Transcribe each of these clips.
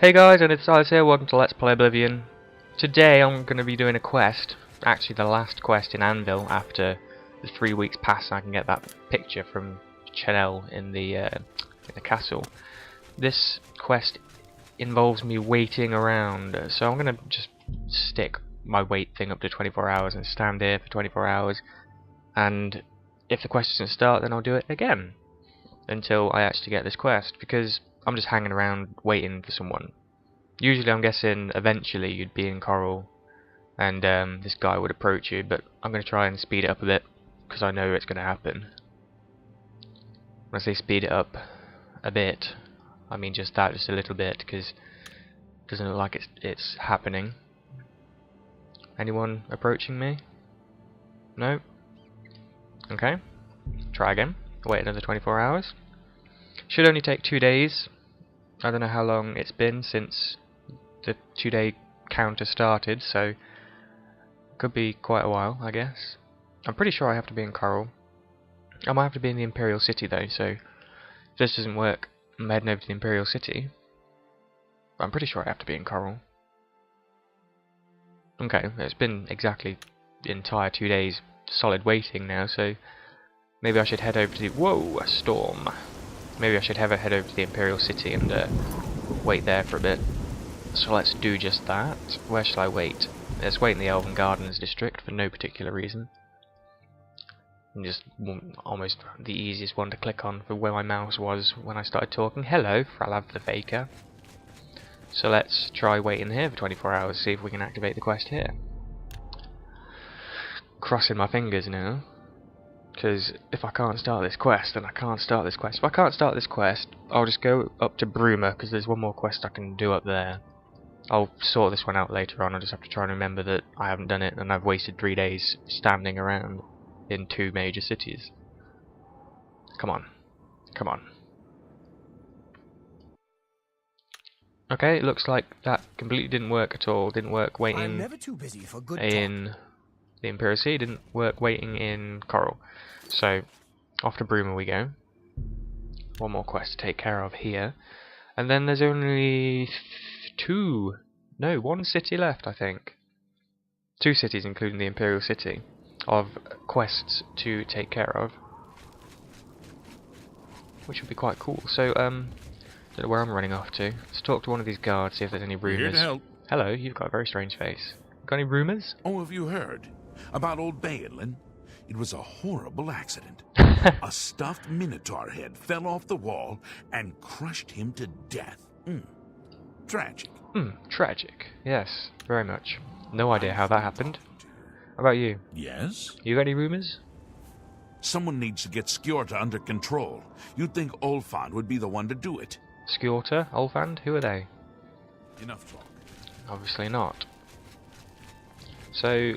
Hey guys, and it's Silas here, welcome to Let's Play Oblivion. Today I'm going to be doing a quest, actually the last quest in Anvil after the 3 weeks pass and I can get that picture from Chorrol in the castle. This quest involves me waiting around, so I'm going to just stick my wait thing up to 24 hours and stand here for 24 hours, and if the quest doesn't start then I'll do it again until I actually get this quest, because I'm just hanging around waiting for someone. Usually I'm guessing eventually you'd be in Chorrol and this guy would approach you, but I'm going to try and speed it up a bit because I know it's going to happen. When I say speed it up a bit, I mean just a little bit, because it doesn't look like it's happening. Anyone approaching me? No? Okay. Try again. Wait another 24 hours. Should only take 2 days. I don't know how long it's been since the 2-day counter started, so could be quite a while, I guess. I'm pretty sure I have to be in Chorrol. I might have to be in the Imperial City though, so if this doesn't work, I'm heading over to the Imperial City. But I'm pretty sure I have to be in Chorrol. Okay, it's been exactly the entire 2 days solid waiting now, so maybe I should head over to the... Whoa, a storm! Maybe I should head over to the Imperial City and wait there for a bit. So let's do just that. Where shall I wait? Let's wait in the Elven Gardens district for no particular reason. And just almost the easiest one to click on for where my mouse was when I started talking. Hello, Fralav the Faker. So let's try waiting here for 24 hours, see if we can activate the quest here. Crossing my fingers now. Because if I can't start this quest, then I can't start this quest. If I can't start this quest, I'll just go up to Bruma, because there's one more quest I can do up there. I'll sort this one out later on. I just have to try and remember that I haven't done it, and I've wasted 3 days standing around in 2 major cities. Come on. Come on. Okay, it looks like that completely didn't work at all. Didn't work waiting I'm never too busy for good in talk. the Imperial Sea. Didn't work waiting in Chorrol. So, off to Bruma we go. One more quest to take care of here. And then there's only one city left, I think. 2 cities, including the Imperial City, of quests to take care of. Which would be quite cool. So, don't know where I'm running off to. Let's talk to one of these guards, see if there's any rumours. Here to help. Hello, you've got a very strange face. Got any rumours? Oh, have you heard about old Baelin? It was a horrible accident. A stuffed minotaur head fell off the wall and crushed him to death. Tragic. Tragic. Yes, very much. No idea how that happened. How about you? Yes? You got any rumours? Someone needs to get Skjorta under control. You'd think Olfand would be the one to do it. Skjorta? Olfand? Who are they? Enough talk. Obviously not. So,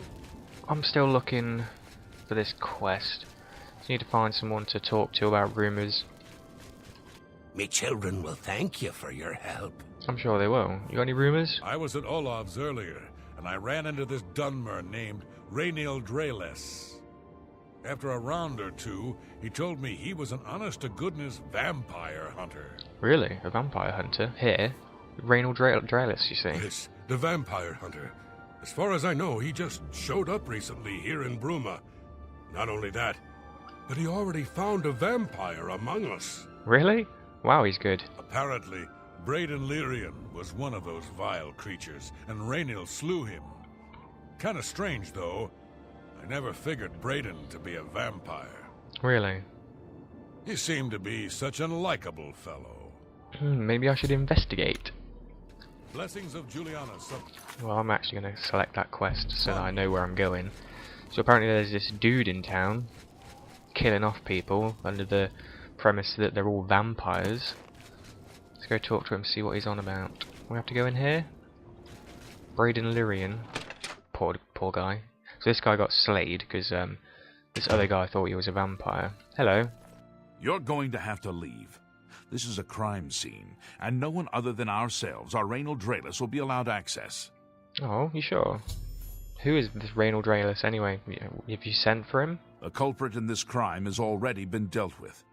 I'm still looking for this quest. Just need to find someone to talk to about rumours. Me children will thank you for your help. I'm sure they will. You got any rumours? I was at Olav's earlier, and I ran into this Dunmer named Rainiel Drales. After a round or two, he told me he was an honest-to-goodness vampire hunter. Really? A vampire hunter? Here? Rainiel Drales, you see? Yes, the vampire hunter. As far as I know, he just showed up recently here in Bruma. Not only that, but he already found a vampire among us. Really? Wow, he's good. Apparently, Braden Lyrian was one of those vile creatures, and Rainiel slew him. Kinda strange, though. I never figured Braden to be a vampire. Really? He seemed to be such a likable fellow. Maybe I should investigate. Blessings of Juliana. Well, I'm actually going to select that quest so that I know where I'm going. So apparently there's this dude in town killing off people under the premise that they're all vampires. Let's go talk to him, see what he's on about. We have to go in here? Braden Lyrian. Poor guy. So this guy got slayed because this other guy thought he was a vampire. Hello. You're going to have to leave. This is a crime scene, and no one other than ourselves, our Rainiel Drales, will be allowed access. Oh, you sure? Who is this Rainiel Drales anyway? Have you sent for him? The culprit in this crime has already been dealt with.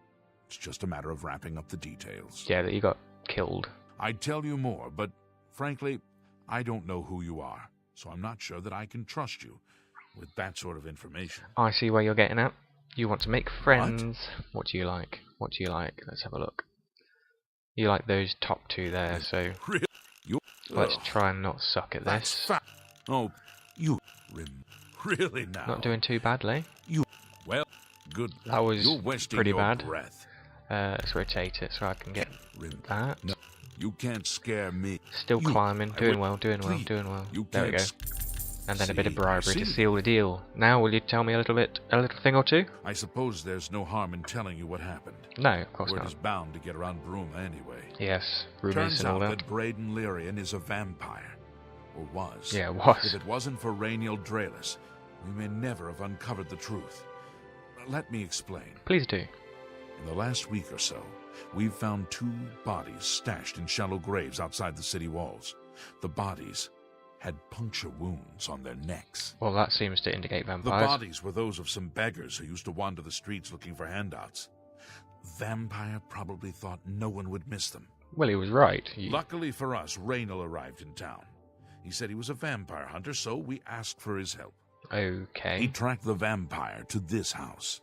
It's just a matter of wrapping up the details. Yeah, that he got killed. I'd tell you more, but Frankly, I don't know who you are, so I'm not sure that I can trust you with that sort of information. I see where you're getting at. You want to make friends. What do you like? What do you like? Let's have a look. You like those top two there, so Really? let's try and not suck at this. Oh, you really now? Not doing too badly. Well, good. That was You're wasting pretty your bad. breath. Let's rotate it so I can get that. No, you can't scare me. Still climbing. Doing well, doing well, Please, doing well. You There we go. can't And then a bit of See, bribery to see. seal the deal. Now, will you tell me a little thing or two? I suppose there's no harm in telling you what happened. No, of course Word not. is bound to get around Bruma anyway. Yes, rumours Turns and all out that. that Braden Lyrian is a vampire. Or was. Yeah, it If was. it wasn't for Rainiel Draelis, we may never have uncovered the truth. Let me explain. Please do. In the last week or so, we've found 2 bodies stashed in shallow graves outside the city walls. The bodies had puncture wounds on their necks. Well, that seems to indicate The vampires. bodies were those of some beggars who used to wander the streets looking for handouts. Vampire probably thought no one would miss them. Well, he was right. Luckily for us, Rainiel arrived in town. He said he was a vampire hunter, so we asked for his help. He Okay. tracked the vampire to this house.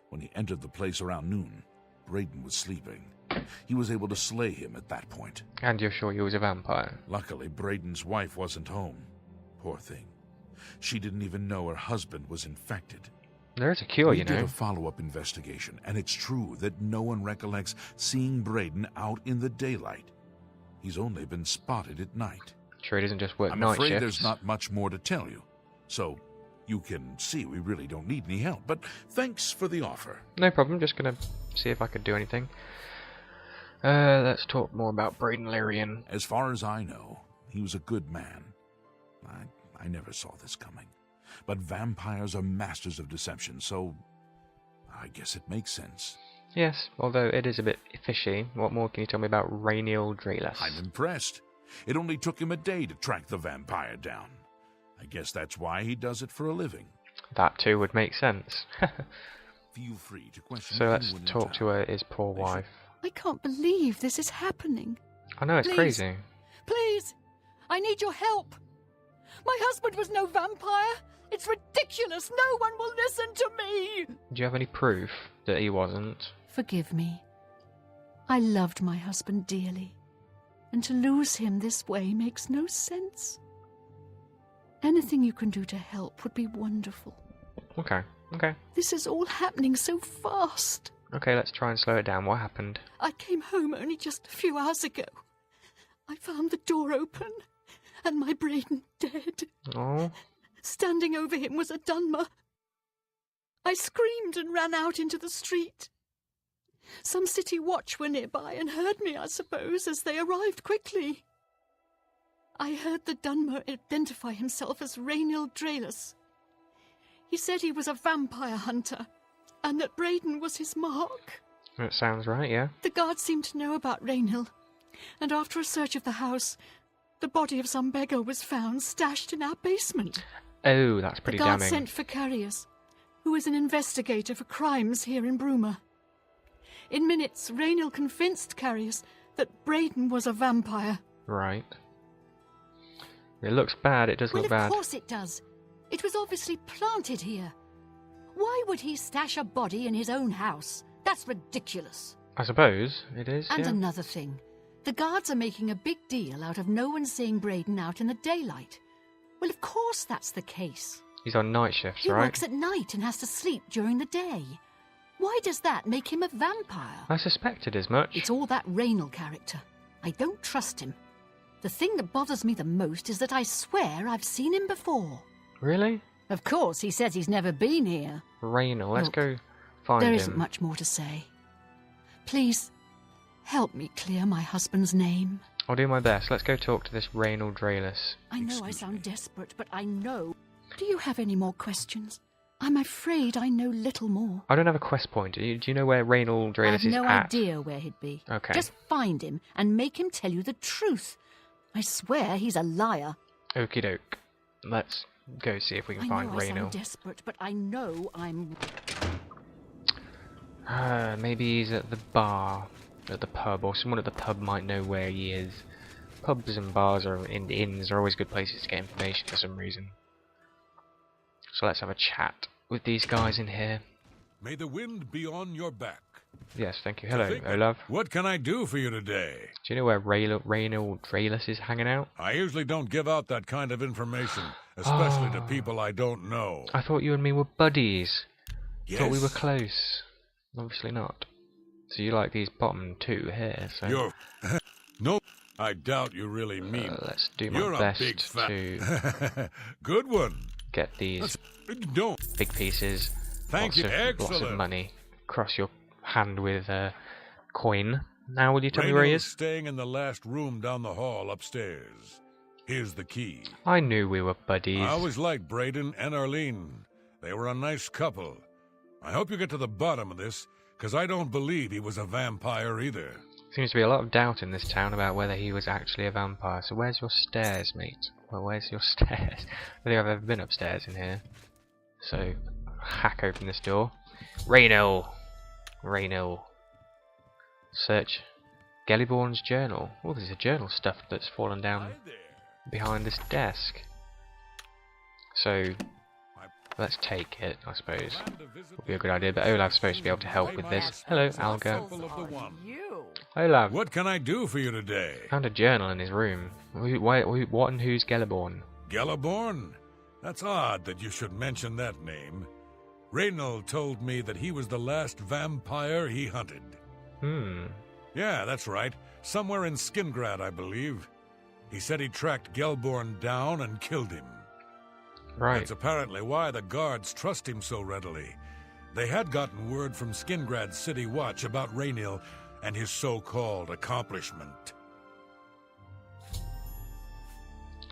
When he entered the place around noon, Braden was sleeping. He was able to slay him at that point. And you're sure he was a vampire? Luckily, Braden's wife wasn't home. Poor thing. She didn't even know her husband was infected. There is a cure, We you did know. a follow-up investigation, and it's true that no one recollects seeing Braden out in the daylight. He's only been spotted at night. Sure, he doesn't just work I'm night afraid shifts. there's not much more to tell you. So, you can see we really don't need any help, but thanks for the offer. No problem, just gonna see if I could do anything. Let's talk more about Braden Lyrian. As far as I know, he was a good man. I never saw this coming. But vampires are masters of deception, so I guess it makes sense. Yes, although it is a bit fishy. What more can you tell me about Rainiel Draelis? I'm impressed. It only took him a day to track the vampire down. I guess that's why he does it for a living. That too would make sense. Feel free to question So let's anyone in talk to town. his poor They should- wife. I can't believe this is happening. I know, it's Please. crazy. Please, I need your help. My husband was no vampire. It's ridiculous. No one will listen to me. Do you have any proof that he wasn't? Forgive me. I loved my husband dearly, and to lose him this way makes no sense. Anything you can do to help would be wonderful. Okay, okay. This is all happening so fast. Okay, let's try and slow it down. What happened? I came home only just a few hours ago. I found the door open, and my Braden dead. Oh, Standing over him was a Dunmer. I screamed and ran out into the street. Some city watch were nearby and heard me, I suppose, as they arrived quickly. I heard the Dunmer identify himself as Rainiel Draelis. He said he was a vampire hunter, and that Braden was his mark. that sounds right, yeah. The guards seemed to know about Rainiel, and after a search of the house, the body of some beggar was found stashed in our basement. Oh, that's pretty The guards damning. sent for Carrius, who is an investigator for crimes here in Bruma. In minutes, Rainiel convinced Carrius that Braden was a vampire. Right. It looks bad, it does Well, look of bad. course it does. It was obviously planted here. Why would he stash a body in his own house? That's ridiculous. I suppose it is, And yeah. another thing. The guards are making a big deal out of no one seeing Braden out in the daylight. Well, of course that's the case. He's on night shifts, He right? works at night and has to sleep during the day. Why does that make him a vampire? I suspected as much. It's all that Rainiel character. I don't trust him. The thing that bothers me the most is that I swear I've seen him before. Really? Of course, he says he's never been here. Rainiel, let's Look, go find There him. isn't much more to say. Please, help me clear my husband's name. I'll do my best. Let's go talk to this Rainiel Draelis. I know I Excuse sound me. desperate, but I know. Do you have any more questions? I'm afraid I know little more. I don't have a quest point. Do you know where Rainiel Draelis I've is no at? idea where he'd be. Okay. Just find him and make him tell you the truth. I swear he's a liar. Okie doke. Let's go see if we can I find know I sound Rainiel. desperate, but I know I'm... Maybe he's at the bar, at the pub, or someone at the pub might know where he is. Pubs and bars or inns are always good places to get information for some reason. So let's have a chat with these guys in here. May the wind be on your back. Yes, thank you. Hello, Olaf. What can I do for you today? Do you know where Reynold Drayless is hanging out? I usually don't give out that kind of information, especially to people I don't know. I thought you and me were buddies. Yes. Thought we were close. Obviously not. So you like these bottom two here, so... You're... No, I doubt you really mean... let's do my You're best a big to Good one. get these Don't. big pieces. Thank you. Lots Excellent. of money. Cross your hand with coin. Now will you tell me where he Raynell's is? staying in the last room down the hall upstairs. Here's the key. I knew we were buddies. I always liked Braden and Arlene. They were a nice couple. I hope you get to the bottom of this, because I don't believe he was a vampire either. Seems to be a lot of doubt in this town about whether he was actually a vampire. So where's your stairs, mate? Well, where's your stairs? I don't think I've ever been upstairs in here. So, hack open this door. Raynell. Search Gelliborn's journal. Oh, there's a journal stuff that's fallen down behind this desk. So, let's take it, I suppose. Would be a good idea, but Olaf's supposed to be able to help with this. Hello, Alga. Olaf. What can I do for you today? Found a journal in his room. What and who's Gelliborn? Gelliborn? That's odd that you should mention that name. Raynell told me that he was the last vampire he hunted. Yeah, that's right. Somewhere in Skingrad, I believe. He said he tracked Gelborn down and killed him. Right. That's apparently why the guards trust him so readily. They had gotten word from Skingrad's City Watch about Raynell and his so-called accomplishment.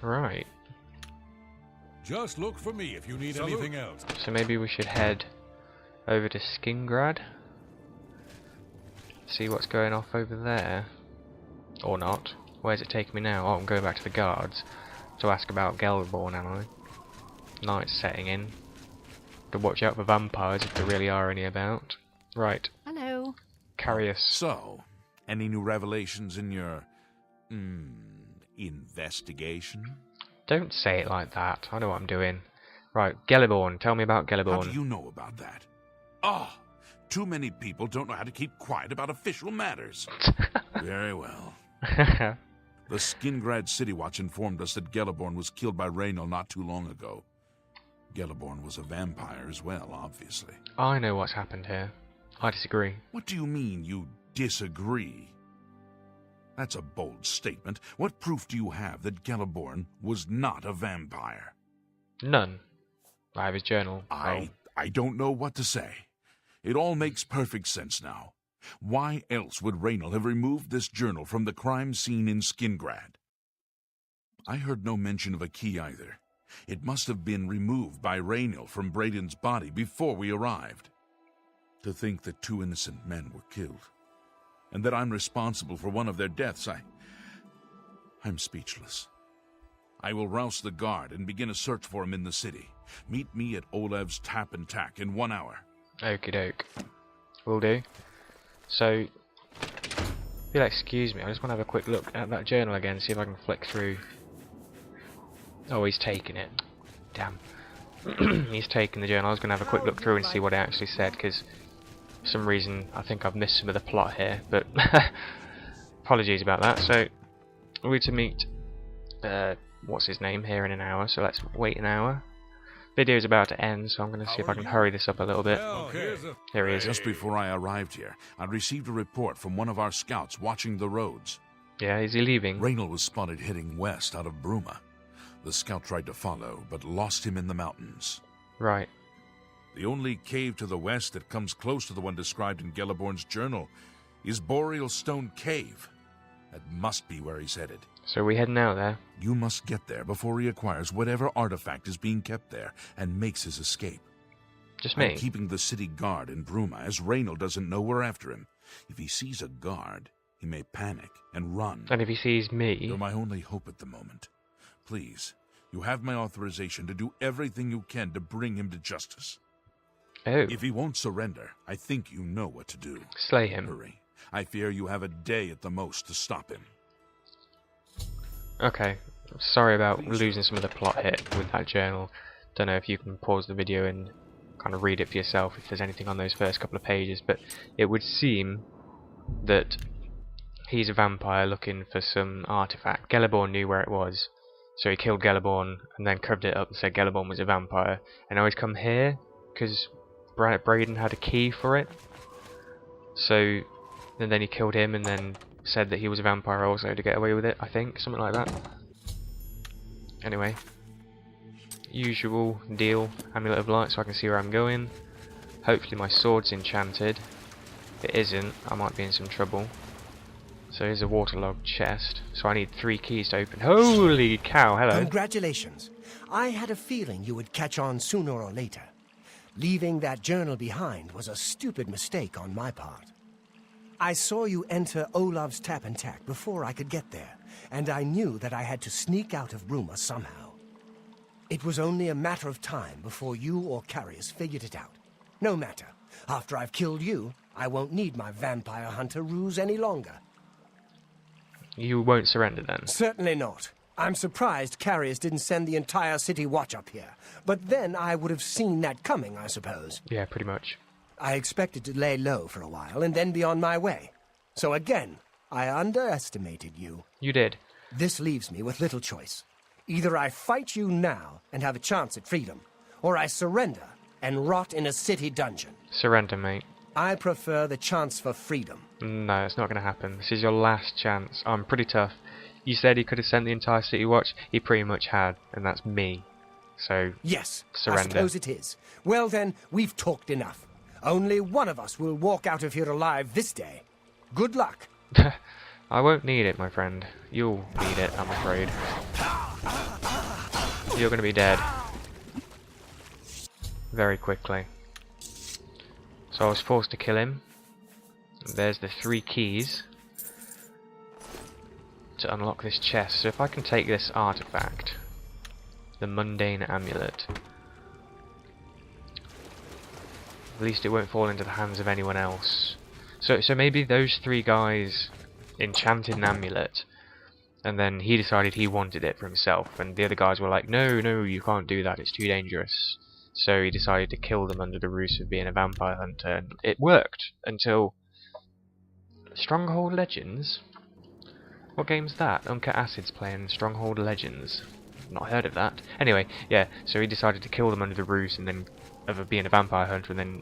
Right. Just look for me if you need anything else. So maybe we should head over to Skingrad. See what's going off over there. Or not. Where's it taking me now? Oh, I'm going back to the guards to ask about Gelborn, am I? Night's setting in. To watch out for vampires if there really are any about. Right. Hello. Carry us. So, any new revelations in your... investigation? Don't say it like that. I know what I'm doing. Right, Gelliborn. Tell me about Gelliborn. How do you know about that? Ah, too many people don't know how to keep quiet about official matters. Very well. The Skingrad City Watch informed us that Gelliborn was killed by Raynell not too long ago. Gelliborn was a vampire as well, obviously. I know what's happened here. I disagree. What do you mean, you disagree? That's a bold statement. What proof do you have that Gelliborn was not a vampire? None. I have his journal. I don't know what to say. It all makes perfect sense now. Why else would Raynell have removed this journal from the crime scene in Skingrad? I heard no mention of a key either. It must have been removed by Raynell from Braden's body before we arrived. To think that 2 innocent men were killed, and that I'm responsible for one of their deaths, I'm speechless. I will rouse the guard and begin a search for him in the city. Meet me at Olaf's Tap and Tack in 1 hour. Okie doke. Will do. So, if you'll excuse me, I just want to have a quick look at that journal again, see if I can flick through. Oh, he's taken it. Damn. He's taken the journal. I was going to have a quick look through and see what it actually said, because for some reason I think I've missed some of the plot here, but apologies about that. So, we're to meet, what's his name, here in an hour, so let's wait an hour. Video's about to end, so I'm going to see if I can hurry this up a little bit. Here he is. Just before I arrived here, I received a report from one of our scouts watching the roads. Yeah, is he leaving? Raynell was spotted heading west out of Bruma. The scout tried to follow, but lost him in the mountains. Right. The only cave to the west that comes close to the one described in Gelliborn's journal is Boreal Stone Cave. That must be where he's headed. So we heading out there? You must get there before he acquires whatever artifact is being kept there and makes his escape. Just me? I'm keeping the city guard in Bruma, as Raynell doesn't know we're after him. If he sees a guard, he may panic and run. And if he sees me? You're my only hope at the moment. Please, you have my authorization to do everything you can to bring him to justice. Oh. If he won't surrender, I think you know what to do. Slay him. Hurry. I fear you have a day at the most to stop him. Okay, sorry about losing some of the plot hit with that journal. Don't know if you can pause the video and kind of read it for yourself if there's anything on those first couple of pages, but it would seem that he's a vampire looking for some artifact. Gellerborn knew where it was, so he killed Gellerborn and then covered it up and said Gellerborn was a vampire. And now he's come here because Braden had a key for it. So, and then he killed him and then said that he was a vampire also to get away with it, I think, something like that. Anyway, usual deal, Amulet of Light so I can see where I'm going. Hopefully my sword's enchanted. If it isn't, I might be in some trouble. So here's a waterlogged chest, so I need 3 keys to open. Holy cow, hello. Congratulations. I had a feeling you would catch on sooner or later. Leaving that journal behind was a stupid mistake on my part. I saw you enter Olav's Tap and Tack before I could get there, and I knew that I had to sneak out of Bruma somehow. It was only a matter of time before you or Carius figured it out. No matter. After I've killed you, I won't need my vampire hunter ruse any longer. You won't surrender then? Certainly not. I'm surprised Carius didn't send the entire city watch up here. But then I would have seen that coming, I suppose. Yeah, pretty much. I expected to lay low for a while and then be on my way. So again, I underestimated you. You did. This leaves me with little choice. Either I fight you now and have a chance at freedom, or I surrender and rot in a city dungeon. Surrender, mate. I prefer the chance for freedom. No, it's not going to happen. This is your last chance. I'm pretty tough. You said he could have sent the entire city watch. He pretty much had, and that's me. So, yes, surrender. I suppose it is. Well then, we've talked enough. Only one of us will walk out of here alive this day. Good luck. I won't need it, my friend. You'll need it, I'm afraid. You're going to be dead. Very quickly. So I was forced to kill him. There's the 3 keys to unlock this chest. So if I can take this artifact, the mundane amulet, at least it won't fall into the hands of anyone else. So maybe those 3 guys enchanted an amulet, and then he decided he wanted it for himself, and the other guys were like, no, you can't do that, it's too dangerous. So he decided to kill them under the ruse of being a vampire hunter, and it worked until Stronghold Legends? What game's that? Uncut Acid's playing Stronghold Legends. Not heard of that. Anyway, yeah, so he decided to kill them under the ruse and then of being a vampire hunter, and then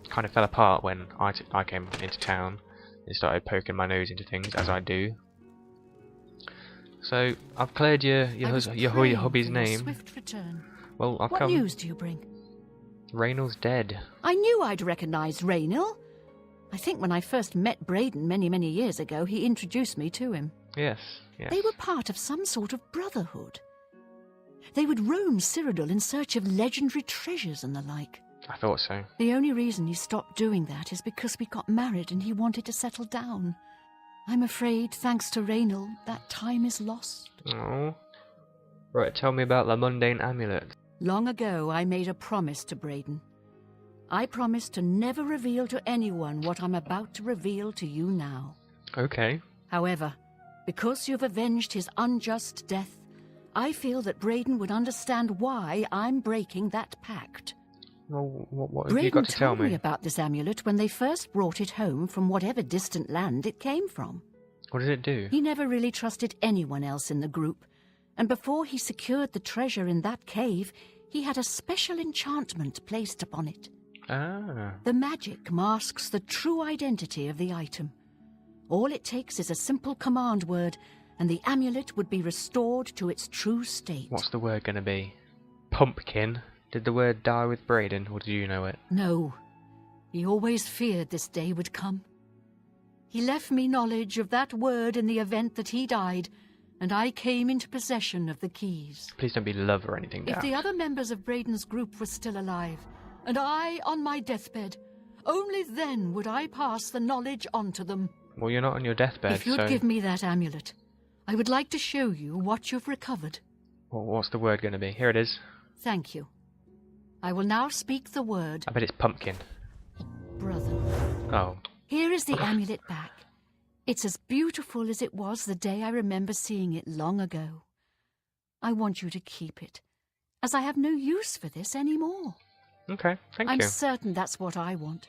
kind of fell apart when I came into town and started poking my nose into things, as I do. So I've cleared your hubby's name. Swift return. Well, I've What come. news do you bring? Raynell's dead. I knew I'd recognise Raynell. I think when I first met Braden many years ago, he introduced me to him. Yes. They were part of some sort of brotherhood. They would roam Cyrodiil in search of legendary treasures and the like. I thought so. The only reason he stopped doing that is because we got married and he wanted to settle down. I'm afraid, thanks to Raynell, that time is lost. Oh. Right, tell me about the mundane amulet. Long ago, I made a promise to Braden. I promised to never reveal to anyone what I'm about to reveal to you now. Okay. However, because you've avenged his unjust death, I feel that Braden would understand why I'm breaking that pact. Well, what have you got to tell Braden told me about this amulet when they first brought it home from whatever distant land it came from. What does it do? He never really trusted anyone else in the group, and before he secured the treasure in that cave, he had a special enchantment placed upon it. Ah. The magic masks the true identity of the item. All it takes is a simple command word, and the amulet would be restored to its true state. What's the word going to be? Pumpkin? Did the word die with Braden, or did you know it? No. He always feared this day would come. He left me knowledge of that word in the event that he died, and I came into possession of the keys. Please don't be love or anything. If the other members of Braden's group were still alive, and I on my deathbed, only then would I pass the knowledge on to them. Well, you're not on your deathbed, If you'd give me that amulet, I would like to show you what you've recovered. Well, what's the word going to be? Here it is. Thank you. I will now speak the word. I bet it's pumpkin. Brother. Oh. Here is the amulet back. It's as beautiful as it was the day I remember seeing it long ago. I want you to keep it, as I have no use for this anymore. Okay, thank I'm you. certain that's what I want,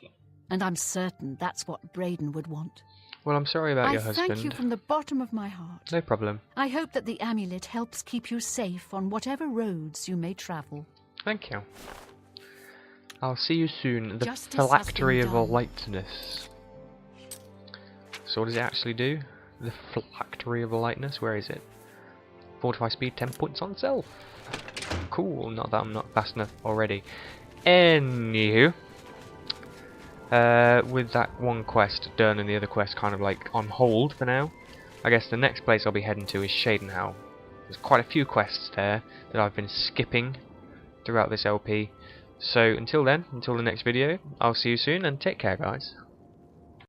and I'm certain that's what Braden would want. Well, I'm sorry about your husband. I thank you from the bottom of my heart. No problem. I hope that the amulet helps keep you safe on whatever roads you may travel. Thank you. I'll see you soon. The Justice has Phylactery been of done. Lightness. So what does it actually do? The Phylactery of Lightness, where is it? Fortify speed, 10 points on self. Cool, not that I'm not fast enough already. Anywho, with that one quest done and the other quest kind of like on hold for now, I guess the next place I'll be heading to is Shadenhow. There's quite a few quests there that I've been skipping throughout this LP. So until then, until the next video, I'll see you soon and take care, guys.